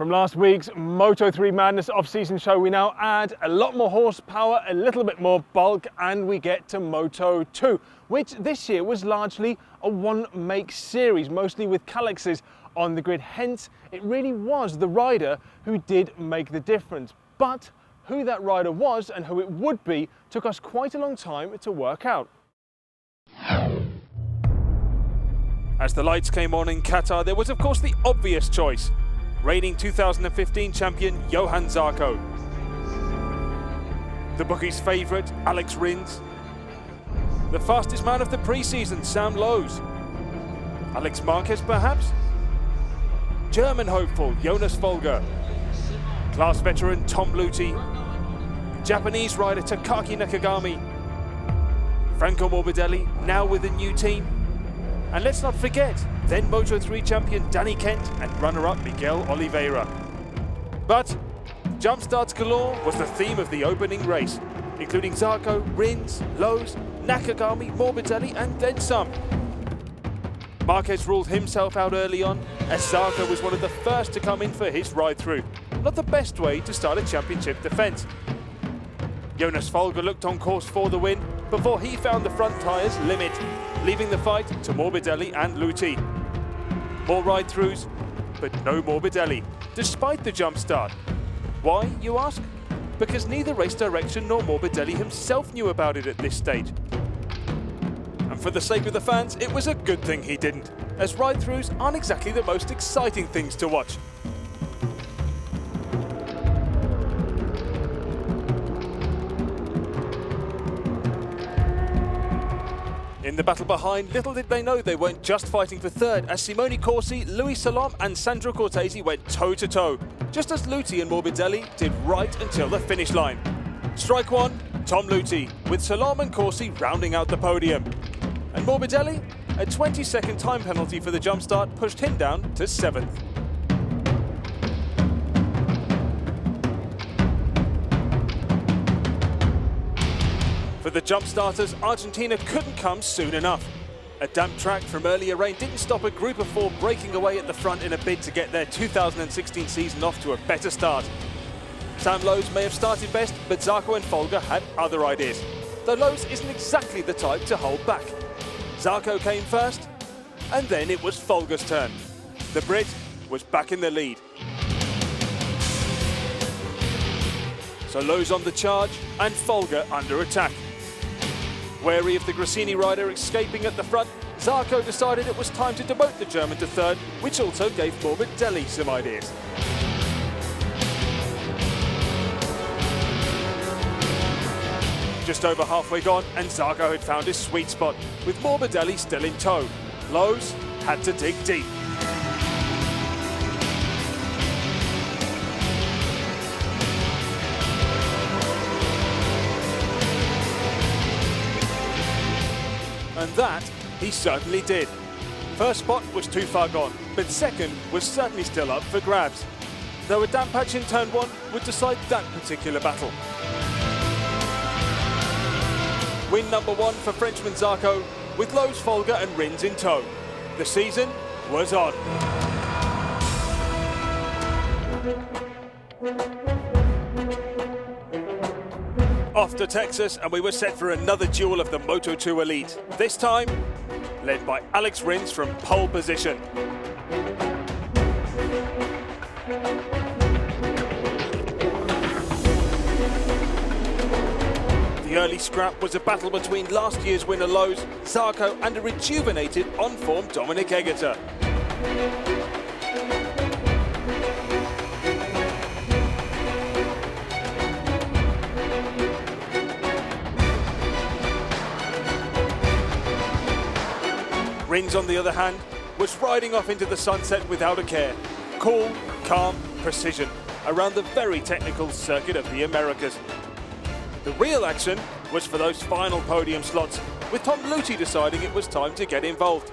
From last week's Moto3 Madness off-season show, we now add a lot more horsepower, a little bit more bulk, and we get to Moto2, which this year was largely a one-make series, mostly with Calixes on the grid. Hence, it really was the rider who did make the difference. But who that rider was and who it would be took us quite a long time to work out. As the lights came on in Qatar, there was of course the obvious choice. Reigning 2015 champion Johann Zarco. The bookies' favourite, Alex Rins. The fastest man of the pre-season, Sam Lowes. Alex Marquez perhaps? German hopeful, Jonas Folger. Class veteran, Tom Luthi. Japanese rider, Takaki Nakagami. Franco Morbidelli, now with a new team. And let's not forget, then Moto3 champion Danny Kent and runner-up Miguel Oliveira. But jump starts galore was the theme of the opening race, including Zarco, Rins, Lowes, Nakagami, Morbidelli and then some. Marquez ruled himself out early on, as Zarco was one of the first to come in for his ride-through. Not the best way to start a championship defence. Jonas Folger looked on course for the win before he found the front tyres' limit, leaving the fight to Morbidelli and Luthi. More ride-throughs, but no Morbidelli, despite the jump start. Why, you ask? Because neither Race Direction nor Morbidelli himself knew about it at this stage. And for the sake of the fans, it was a good thing he didn't, as ride-throughs aren't exactly the most exciting things to watch. In the battle behind, little did they know they weren't just fighting for third, as Simone Corsi, Louis Salom and Sandro Cortese went toe-to-toe, just as Luthi and Morbidelli did right until the finish line. Strike one, Tom Luthi, with Salom and Corsi rounding out the podium. And Morbidelli, a 20-second time penalty for the jump start pushed him down to 7th. For the jump starters, Argentina couldn't come soon enough. A damp track from earlier rain didn't stop a group of 4 breaking away at the front in a bid to get their 2016 season off to a better start. Sam Lowes may have started best, but Zarco and Folger had other ideas. Though Lowes isn't exactly the type to hold back. Zarco came first, and then it was Folger's turn. The Brit was back in the lead. So Lowes on the charge, and Folger under attack. Wary of the Gresini rider escaping at the front, Zarco decided it was time to demote the German to third, which also gave Morbidelli some ideas. Just over halfway gone, and Zarco had found his sweet spot, with Morbidelli still in tow. Lowes had to dig deep. And that he certainly did. First spot was too far gone, but second was certainly still up for grabs. Though a damp patch in turn 1 would decide that particular battle. Win number 1 for Frenchman Zarco, with Lowes, Folger and Rins in tow. The season was on. Off to Texas, and we were set for another duel of the Moto2 elite. This time, led by Alex Rins from pole position. The early scrap was a battle between last year's winner Lowes, Zarco and a rejuvenated, on-form Dominic Egerter. Rins, on the other hand, was riding off into the sunset without a care. Cool, calm, precision, around the very technical circuit of the Americas. The real action was for those final podium slots, with Tom Luthi deciding it was time to get involved.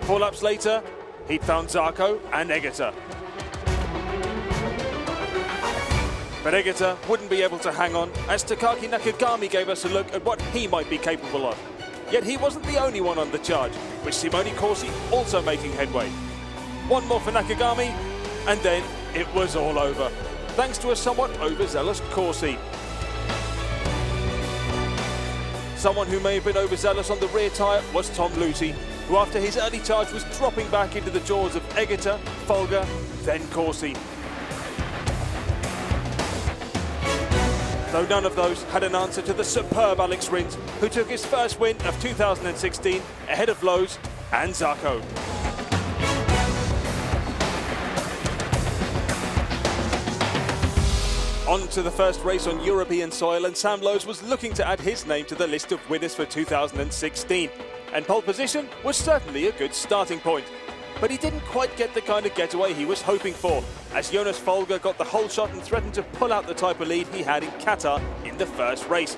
4 laps later, he'd found Zarco and Egerter. But Egerter wouldn't be able to hang on, as Takaki Nakagami gave us a look at what he might be capable of. Yet he wasn't the only one on the charge, with Simone Corsi also making headway. One more for Nakagami, And then it was all over, thanks to a somewhat overzealous Corsi. Someone who may have been overzealous on the rear tyre was Tom Luthi, who after his early charge was dropping back into the jaws of Egerter, Folger, then Corsi. Though none of those had an answer to the superb Alex Rins, who took his first win of 2016 ahead of Lowe's and Zarco. On to the first race on European soil, and Sam Lowes was looking to add his name to the list of winners for 2016. And pole position was certainly a good starting point. But he didn't quite get the kind of getaway he was hoping for, as Jonas Folger got the whole shot and threatened to pull out the type of lead he had in Qatar in the first race.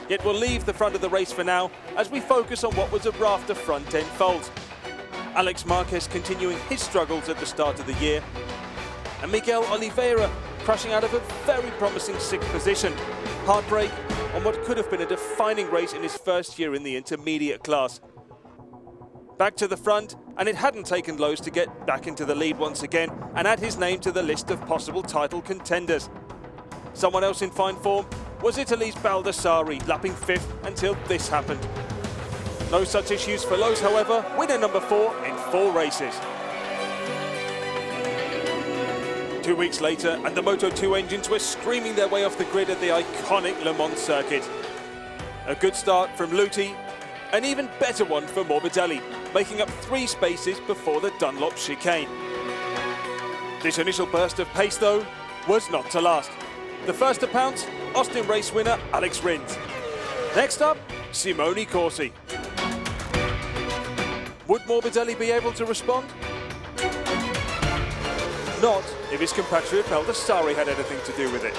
Yet we'll leave the front of the race for now, as we focus on what was a raft of front-end faults. Alex Marquez continuing his struggles at the start of the year, and Miguel Oliveira crashing out of a very promising 6th position. Heartbreak on what could have been a defining race in his first year in the intermediate class. Back to the front, and it hadn't taken Lowes to get back into the lead once again and add his name to the list of possible title contenders. Someone else in fine form was Italy's Baldassarri, lapping 5th until this happened. No such issues for Lowes, however, winner number 4 in 4 races. 2 weeks later, and the Moto2 engines were screaming their way off the grid at the iconic Le Mans circuit. A good start from Luthi, an even better one for Morbidelli, making up 3 spaces before the Dunlop chicane. This initial burst of pace, though, was not to last. The first to pounce, Austin race winner Alex Rins. Next up, Simone Corsi. Would Morbidelli be able to respond? Not if his compatriot Baldassarri had anything to do with it.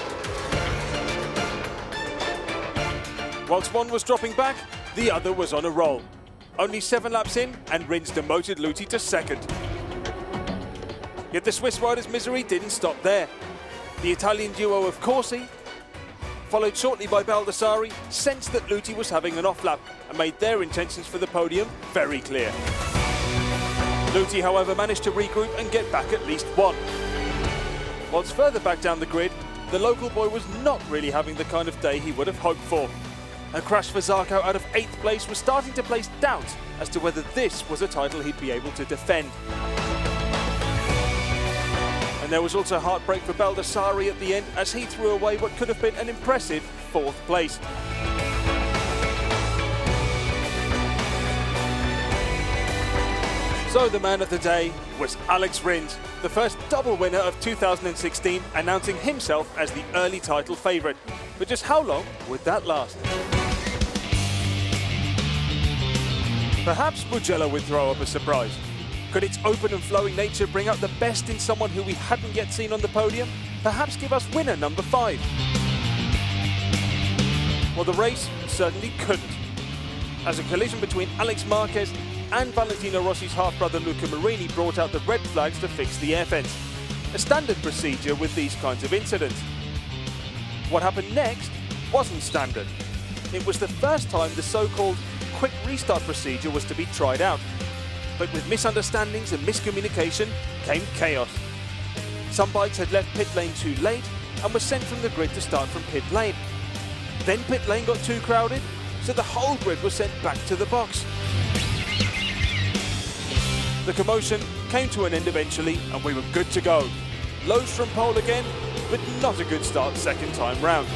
Whilst one was dropping back, the other was on a roll. Only 7 laps in, and Rins demoted Luthi to 2nd. Yet the Swiss rider's misery didn't stop there. The Italian duo of Corsi, followed shortly by Baldassarri, sensed that Luthi was having an off lap and made their intentions for the podium very clear. Luthi, however, managed to regroup and get back at least 1. Whilst further back down the grid, the local boy was not really having the kind of day he would have hoped for. A crash for Zarco out of 8th place was starting to place doubts as to whether this was a title he'd be able to defend. And there was also heartbreak for Baldassarri at the end, as he threw away what could have been an impressive 4th place. So the man of the day was Alex Rins, the first double winner of 2016, announcing himself as the early title favourite. But just how long would that last? Perhaps Mugello would throw up a surprise. Could its open and flowing nature bring out the best in someone who we hadn't yet seen on the podium? Perhaps give us winner number 5. Well, the race certainly couldn't, as a collision between Alex Marquez and Valentino Rossi's half-brother Luca Marini brought out the red flags to fix the air fence, a standard procedure with these kinds of incidents. What happened next wasn't standard. It was the first time the so-called quick restart procedure was to be tried out. But with misunderstandings and miscommunication came chaos. Some bikes had left pit lane too late and were sent from the grid to start from pit lane. Then pit lane got too crowded, so the whole grid was sent back to the box. The commotion came to an end eventually, and we were good to go. Lowes from pole again, but not a good start second time round.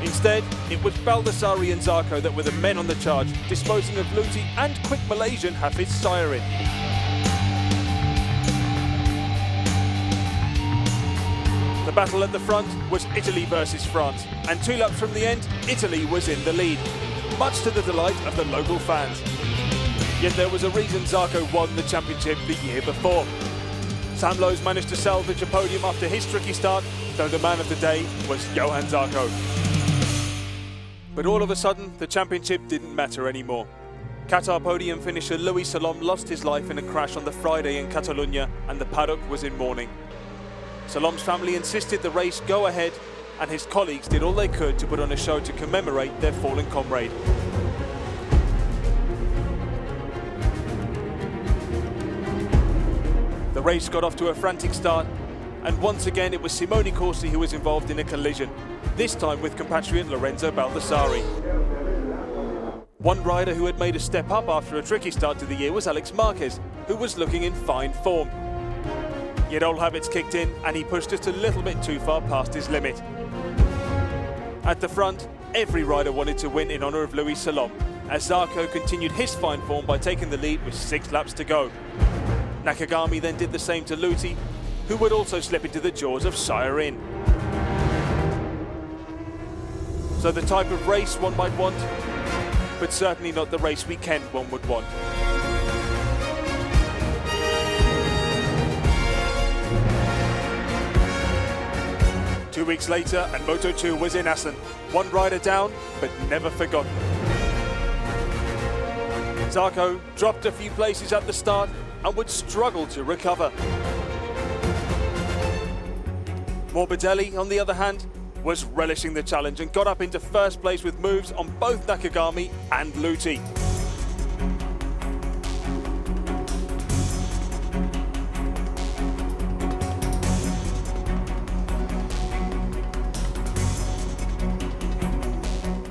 Instead, it was Baldassarri and Zarco that were the men on the charge, disposing of Luthi and quick Malaysian Hafiz Syahrin. The battle at the front was Italy versus France, and 2 laps from the end, Italy was in the lead, much to the delight of the local fans. Yet there was a reason Zarco won the championship the year before. Sam Lowes managed to salvage a podium after his tricky start, though the man of the day was Johann Zarco. But all of a sudden, the championship didn't matter anymore. Qatar podium finisher Louis Salom lost his life in a crash on the Friday in Catalonia, and the paddock was in mourning. Salom's family insisted the race go ahead, and his colleagues did all they could to put on a show to commemorate their fallen comrade. race got off to a frantic start, and once again it was Simone Corsi who was involved in a collision, this time with compatriot Lorenzo Baldassarri. One rider who had made a step up after a tricky start to the year was Alex Marquez, who was looking in fine form. Yet old habits kicked in and he pushed just a little bit too far past his limit. At the front, every rider wanted to win in honour of Louis Salom, as Zarco continued his fine form by taking the lead with 6 laps to go. Nakagami then did the same to Luthi, who would also slip into the jaws of Sire-In. So the type of race one might want, but certainly not the race weekend one would want. Two weeks later, and Moto2 was in Assen. One rider down, but never forgotten. Zarco dropped a few places at the start and would struggle to recover. Morbidelli, on the other hand, was relishing the challenge and got up into first place with moves on both Nakagami and Luthi.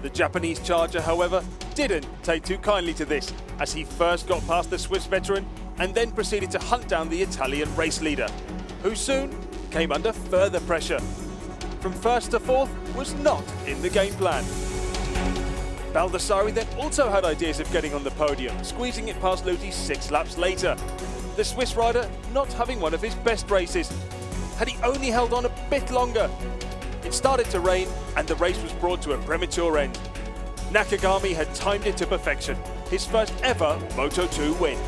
The Japanese charger, however, didn't take too kindly to this, as he first got past the Swiss veteran and then proceeded to hunt down the Italian race leader, who soon came under further pressure. From first to fourth was not in the game plan. Baldassarri then also had ideas of getting on the podium, squeezing it past Luthi 6 laps later. The Swiss rider not having one of his best races. Had he only held on a bit longer, it started to rain and the race was brought to a premature end. Nakagami had timed it to perfection, his first ever Moto2 win.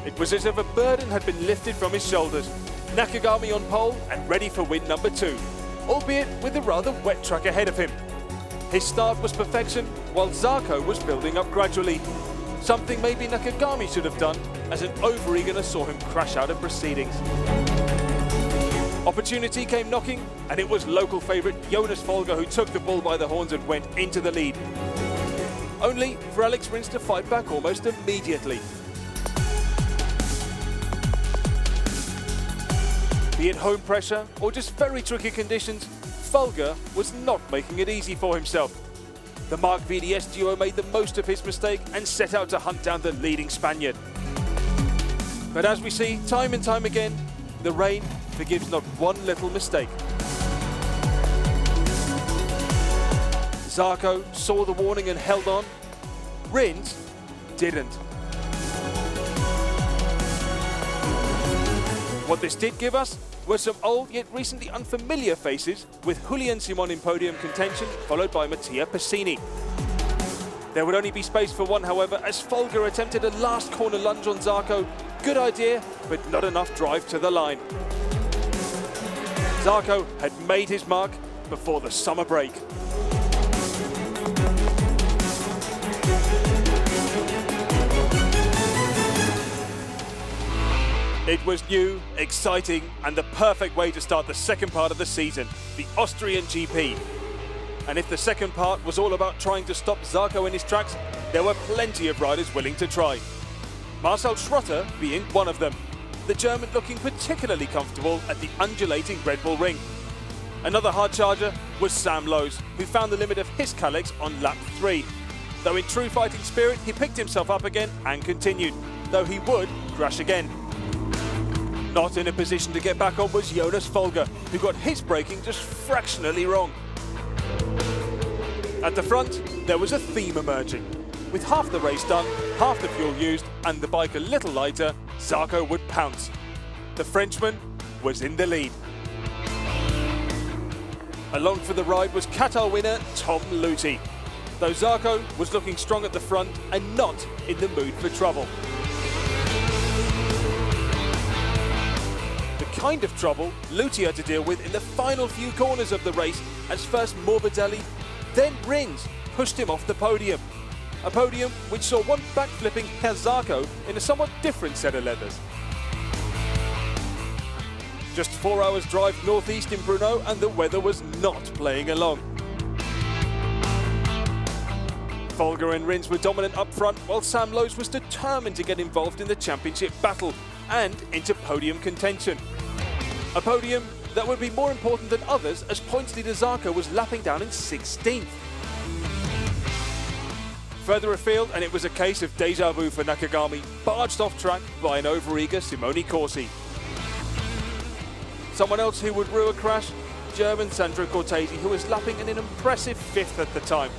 It was as if a burden had been lifted from his shoulders. Nakagami on pole and ready for win number 2, albeit with a rather wet track ahead of him. His start was perfection, while Zarco was building up gradually. Something maybe Nakagami should have done, as an over-eagerness saw him crash out of proceedings. Opportunity came knocking, and it was local favourite Jonas Folger who took the bull by the horns and went into the lead. Only for Alex Rins to fight back almost immediately. Be it home pressure or just very tricky conditions, Folger was not making it easy for himself. The Marc VDS duo made the most of his mistake and set out to hunt down the leading Spaniard. But as we see time and time again, the rain forgives not one little mistake. Zarco saw the warning and held on. Rins didn't. What this did give us were some old yet recently unfamiliar faces, with Julian Simon in podium contention, followed by Mattia Pessini. There would only be space for one, however, as Folger attempted a last corner lunge on Zarco. Good idea, but not enough drive to the line. Zarco had made his mark before the summer break. It was new, exciting, and the perfect way to start the second part of the season, the Austrian GP. And if the second part was all about trying to stop Zarco in his tracks, there were plenty of riders willing to try. Marcel Schrotter being one of them, the German looking particularly comfortable at the undulating Red Bull Ring. Another hard charger was Sam Lowes, who found the limit of his Kalex on lap 3. Though in true fighting spirit, he picked himself up again and continued, though he would crash again. Not in a position to get back on was Jonas Folger, who got his braking just fractionally wrong. At the front, there was a theme emerging. With half the race done, half the fuel used, and the bike a little lighter, Zarco would pounce. The Frenchman was in the lead. Along for the ride was Qatar winner Tom Luthi, though Zarco was looking strong at the front and not in the mood for trouble. The kind of trouble Luthi had to deal with in the final few corners of the race, as first Morbidelli, then Rins pushed him off the podium. A podium which saw one backflipping Zarco in a somewhat different set of leathers. Just 4 hours drive northeast in Brno and the weather was not playing along. Folger and Rins were dominant up front, while Sam Lowes was determined to get involved in the championship battle and into podium contention. A podium that would be more important than others, as points leader Zarco was lapping down in 16th. Further afield, and it was a case of deja vu for Nakagami, barged off track by an overeager Simone Corsi. Someone else who would rue a crash, German Sandro Cortese, who was lapping in an impressive 5th at the time.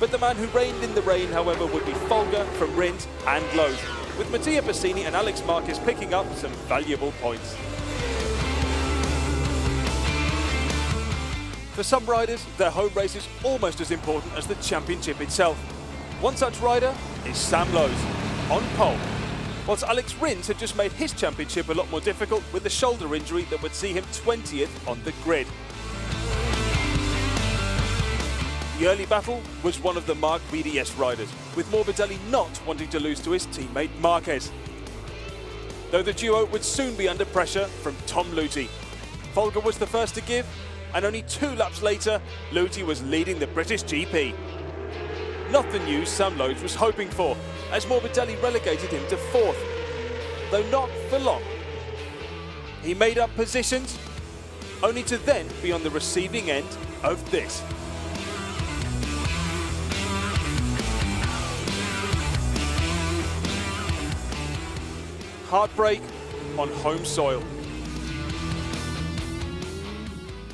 But the man who reigned in the rain, however, would be Folger from Rins and Lowes, with Mattia Bassini and Alex Marquez picking up some valuable points. For some riders, their home race is almost as important as the championship itself. One such rider is Sam Lowes, on pole, whilst Alex Rins had just made his championship a lot more difficult with a shoulder injury that would see him 20th on the grid. The early battle was one of the Marc BDS riders, with Morbidelli not wanting to lose to his teammate Marquez. Though the duo would soon be under pressure from Tom Luthi. Folger was the first to give, and only 2 laps later, Luthi was leading the British GP. Not the news Sam Lowes was hoping for, as Morbidelli relegated him to 4th, though not for long. He made up positions, only to then be on the receiving end of this. Heartbreak on home soil.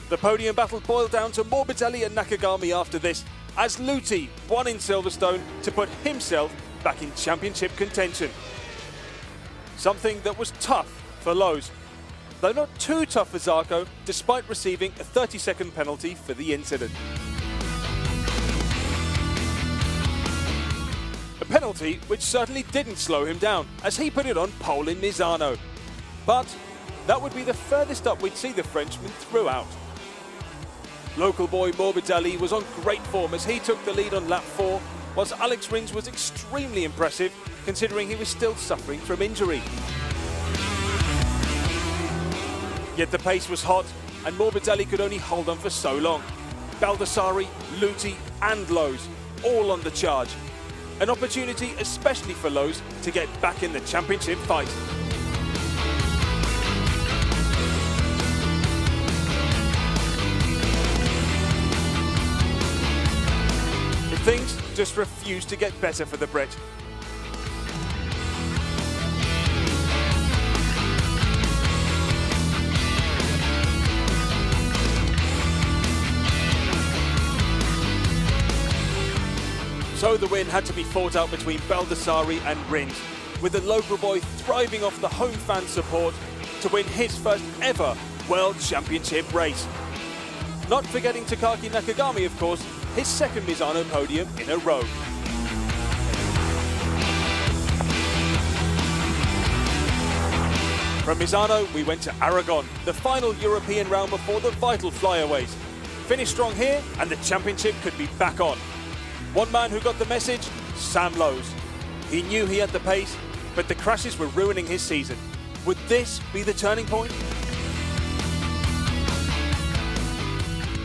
The podium battle boiled down to Morbidelli and Nakagami after this, as Luthi won in Silverstone to put himself back in championship contention. Something that was tough for Lowes, though not too tough for Zarco, despite receiving a 30-second penalty for the incident. A penalty which certainly didn't slow him down, as he put it on pole in Misano. But that would be the furthest up we'd see the Frenchman throughout. Local boy Morbidelli was on great form as he took the lead on lap 4, whilst Alex Rins was extremely impressive considering he was still suffering from injury. Yet the pace was hot and Morbidelli could only hold on for so long. Baldassari, Luthi and Lowes all on the charge. An opportunity especially for Lowes to get back in the championship fight. Things just refused to get better for the Brit. So the win had to be fought out between Baldassari and Rins, with the local boy thriving off the home fan support to win his first ever World Championship race. Not forgetting Takaki Nakagami, of course, his second Misano podium in a row. From Misano, we went to Aragon, the final European round before the vital flyaways. Finished strong here, and the championship could be back on. One man who got the message, Sam Lowes. He knew he had the pace, but the crashes were ruining his season. Would this be the turning point?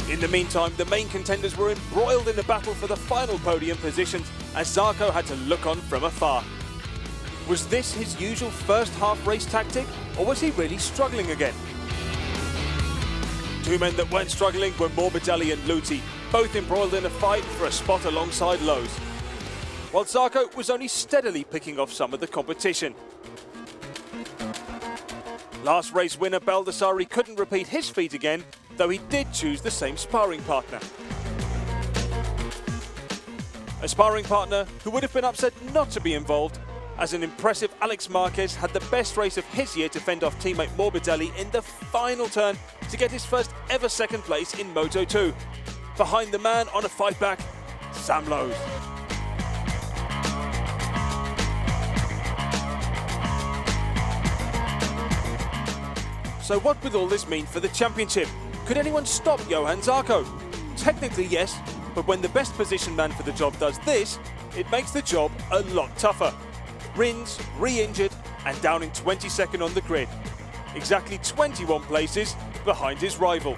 In the meantime, the main contenders were embroiled in the battle for the final podium positions as Zarco had to look on from afar. Was this his usual first half race tactic, or was he really struggling again? Two men that weren't struggling were Morbidelli and Luthi, both embroiled in a fight for a spot alongside Lowes, while Zarco was only steadily picking off some of the competition. Last race winner Baldassari couldn't repeat his feat again, though he did choose the same sparring partner. A sparring partner who would have been upset not to be involved, as an impressive Alex Marquez had the best race of his year to fend off teammate Morbidelli in the final turn to get his first ever second place in Moto2. Behind the man on a fight back, Sam Lowes. So what would all this mean for the championship? Could anyone stop Johann Zarco? Technically yes, but when the best position man for the job does this, it makes the job a lot tougher. Rins, re-injured and down in 22nd on the grid. Exactly 21 places behind his rival.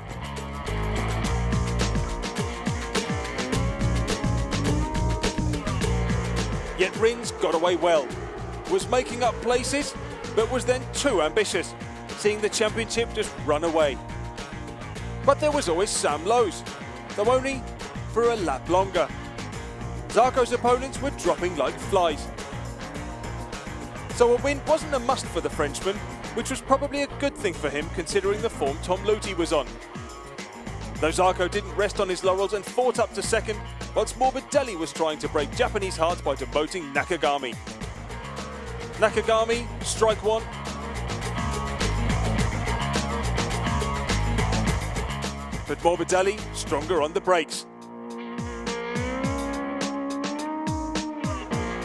Yet Rins got away well, was making up places, but was then too ambitious, seeing the championship just run away. But there was always Sam Lowes, though only for a lap longer. Zarco's opponents were dropping like flies. So a win wasn't a must for the Frenchman, which was probably a good thing for him considering the form Tom Lüthi was on. Though Zarco didn't rest on his laurels and fought up to second, whilst Morbidelli was trying to break Japanese hearts by demoting Nakagami. Nakagami, strike one. But Morbidelli stronger on the brakes.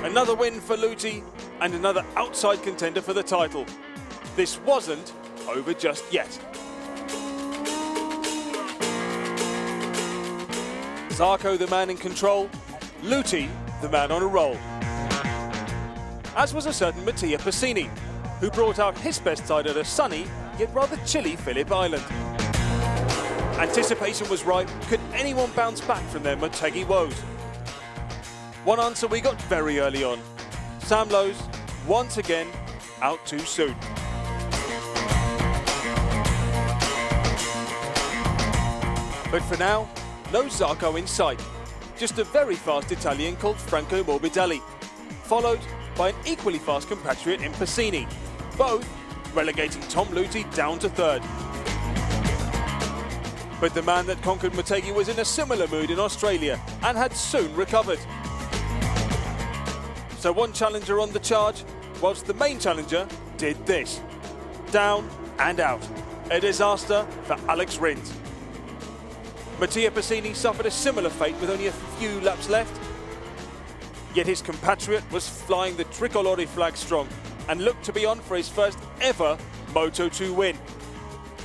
Another win for Lüthi and another outside contender for the title. This wasn't over just yet. Zarco the man in control, Lüthi the man on a roll. As was a certain Mattia Pessini, who brought out his best side at a sunny yet rather chilly Phillip Island. Anticipation was right. Could anyone bounce back from their Motegi woes? One answer we got very early on. Sam Lowes, once again, out too soon. But for now, no Zarco in sight. Just a very fast Italian called Franco Morbidelli, followed by an equally fast compatriot in Pessini, both relegating Tom Lüthi down to third. But the man that conquered Motegi was in a similar mood in Australia and had soon recovered. So one challenger on the charge, whilst the main challenger did this. Down and out. A disaster for Alex Rins. Mattia Pessini suffered a similar fate with only a few laps left. Yet his compatriot was flying the Tricolore flag strong and looked to be on for his first ever Moto2 win.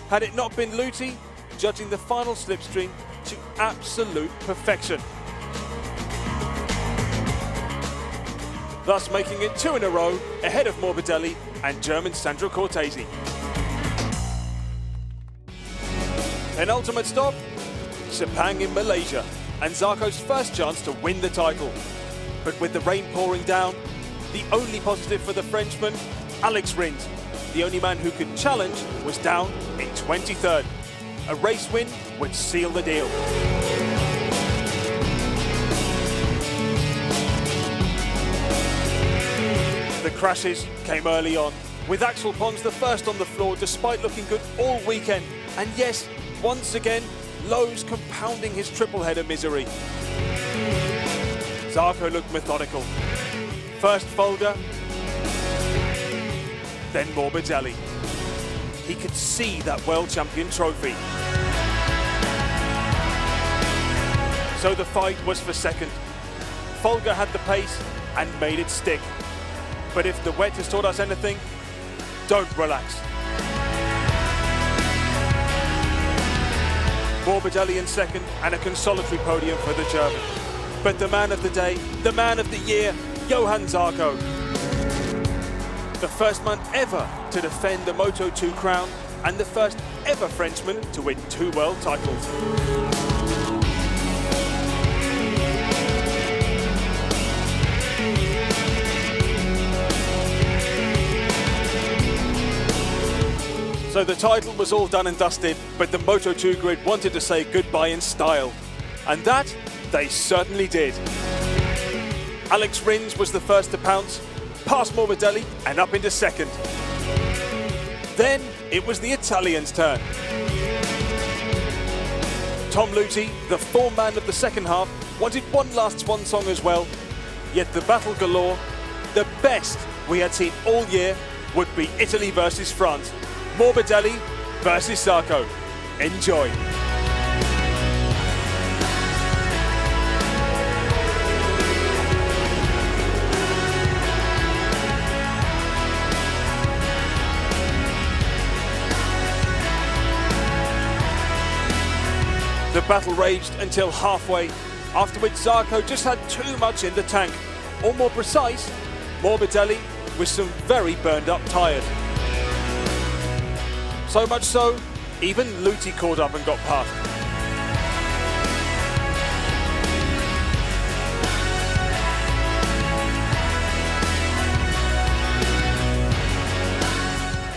Had it not been Lüthi judging the final slipstream to absolute perfection. Thus making it 2 in a row ahead of Morbidelli and German Sandro Cortesi. Penultimate stop, Sepang in Malaysia, and Zarco's first chance to win the title. But with the rain pouring down, the only positive for the Frenchman, Alex Rins, the only man who could challenge, was down in 23rd. A race win would seal the deal. The crashes came early on, with Axel Pons the first on the floor despite looking good all weekend. And yes, once again, Lowes compounding his triple-header misery. Zarco looked methodical. First Folger, then Morbidelli. He could see that world champion trophy. So the fight was for second. Folger had the pace and made it stick. But if the wet has taught us anything, don't relax. Morbidelli in second and a consolatory podium for the German. But the man of the day, the man of the year, Johann Zarco. The first man ever to defend the Moto2 crown and the first ever Frenchman to win 2 world titles. So the title was all done and dusted, but the Moto2 grid wanted to say goodbye in style. And that they certainly did. Alex Rins was the first to pounce, past Morbidelli and up into second. Then it was the Italians' turn. Tom Lüthi, the form man of the second half, wanted one last swan song as well. Yet the battle galore, the best we had seen all year, would be Italy versus France. Morbidelli versus Zarco. Enjoy. The battle raged until halfway, after which Zarco just had too much in the tank. Or more precise, Morbidelli with some very burned up tyres. So much so, even Lüthi caught up and got past.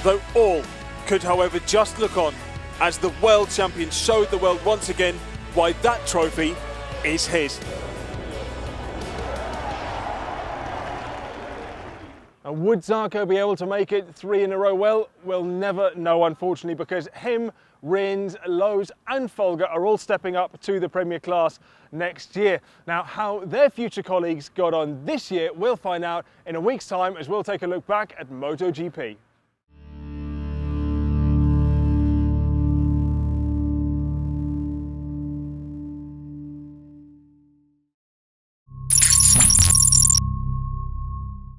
though all could, however, just look on as the world champion showed the world once again why that trophy is his. And would Zarco be able to make it 3 in a row? Well, we'll never know, unfortunately, because him, Rins, Lowes and Folger are all stepping up to the Premier class next year. Now, how their future colleagues got on this year, we'll find out in a week's time as we'll take a look back at MotoGP.